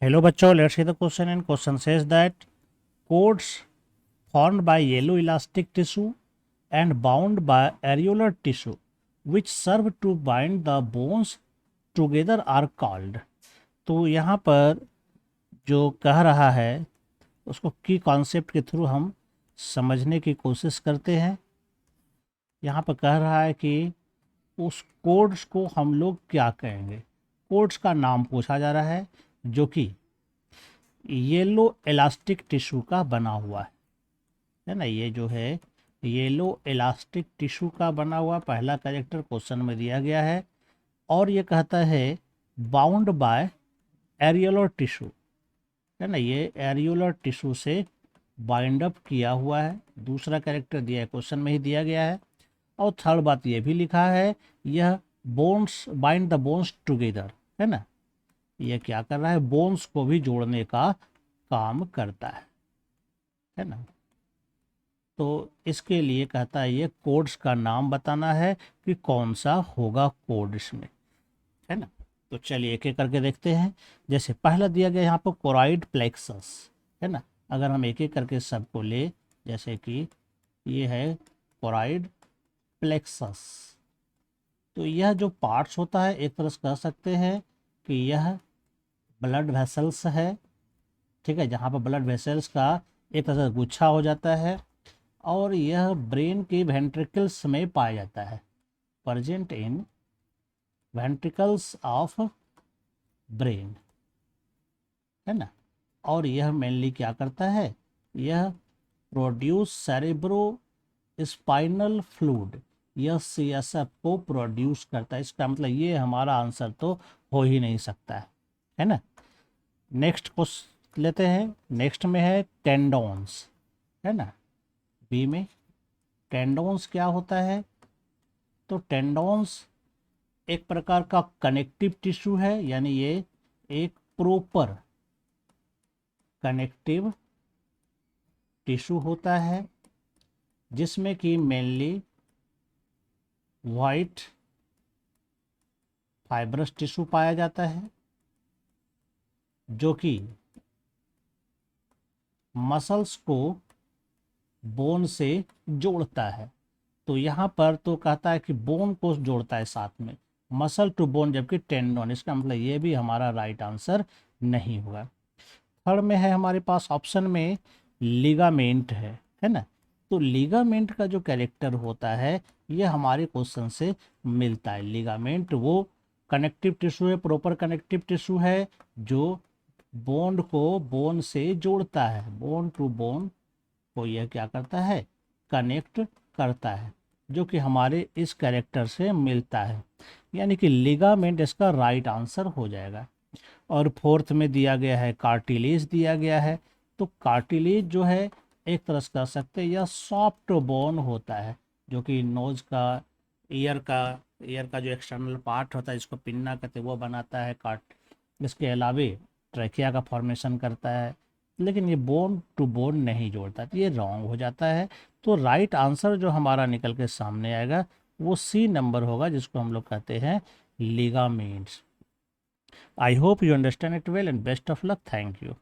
Hello bachcho, let's see the question, and question says that cords formed by yellow elastic tissue and bound by areolar tissue which serve to bind the bones together are called। तो यहाँ पर जो कह रहा है उसको की concept के थ्रू हम समझने की कोशिश करते हैं। यहाँ पर कह रहा है कि उस कोड्स को हम लोग क्या कहेंगे। कोड्स का नाम पूछा जा रहा है जो कि येलो इलास्टिक टिश्यू का बना हुआ है ना। ये जो है येलो इलास्टिक टिश्यू का बना हुआ पहला कैरेक्टर क्वेश्चन में दिया गया है। और ये कहता है बाउंड बाय एरियोलर टिश्यू, है ना। ये एरियोलर टिश्यू से बाइंड अप किया हुआ है। दूसरा कैरेक्टर दिया है, क्वेश्चन में ही दिया गया है। और थर्ड बात ये भी लिखा है, यह bones bind the bones together, है ना। यह क्या कर रहा है, बोन्स को भी जोड़ने का काम करता है ना। तो इसके लिए कहता है ये कोड्स का नाम बताना है कि कौन सा होगा कोड इसमें, है ना। तो चलिए एक एक करके देखते हैं। जैसे पहला दिया गया यहाँ पर कोराइड प्लेक्सस, है ना। अगर हम एक एक करके सबको ले, जैसे कि ये है कोराइड प्लेक्सस, तो यह जो पार्ट्स होता है एक तरह से कह सकते हैं कि यह ब्लड वेसल्स है, ठीक है। जहाँ पर ब्लड वेसल्स का एक तरह से गुच्छा हो जाता है और यह ब्रेन के वेंट्रिकल्स में पाया जाता है, present in ventricles of brain, है ना। और यह मेनली क्या करता है, यह प्रोड्यूस सेरेब्रो स्पाइनल फ्लूइड, यह सीएसएफ को प्रोड्यूस करता है। इसका मतलब ये हमारा आंसर तो हो ही नहीं सकता है ना। नेक्स्ट क्वेश्चन लेते हैं। नेक्स्ट में है टेंडोन्स, है ना। बी में टेंडोन्स क्या होता है, तो टेंडोन्स एक प्रकार का कनेक्टिव टिश्यू है, यानी ये एक प्रॉपर कनेक्टिव टिश्यू होता है जिसमें कि मेनली वाइट फाइब्रस टिश्यू पाया जाता है जो कि मसल्स को बोन से जोड़ता है। तो यहाँ पर तो कहता है कि बोन को जोड़ता है साथ में, मसल टू बोन, जबकि टेंडन, इसका मतलब ये भी हमारा राइट आंसर नहीं होगा। थर्ड में है हमारे पास ऑप्शन में लिगामेंट है ना। तो लिगामेंट का जो कैरेक्टर होता है ये हमारे क्वेश्चन से मिलता है। लिगामेंट वो कनेक्टिव टिश्यू है, प्रॉपर कनेक्टिव टिश्यू है जो बोन को बोन से जोड़ता है, बोन टू बोन को यह क्या करता है, कनेक्ट करता है, जो कि हमारे इस कैरेक्टर से मिलता है। यानी कि लिगामेंट इसका राइट आंसर हो जाएगा। और फोर्थ में दिया गया है कार्टिलेज दिया गया है। तो कार्टिलेज जो है एक तरह से कह सकते हैं यह सॉफ्ट बोन होता है जो कि नोज का, ईयर का जो एक्सटर्नल पार्ट होता है जिसको पिन्ना कहते हैं वो बनाता है कार्ट। इसके अलावे ट्रैकिया का फॉर्मेशन करता है, लेकिन ये बोन टू बोन नहीं जोड़ता, तो ये रॉन्ग हो जाता है। तो राइट आंसर जो हमारा निकल के सामने आएगा वो सी नंबर होगा, जिसको हम लोग कहते हैं ligaments. I hope you understand it well and best of luck. Thank you.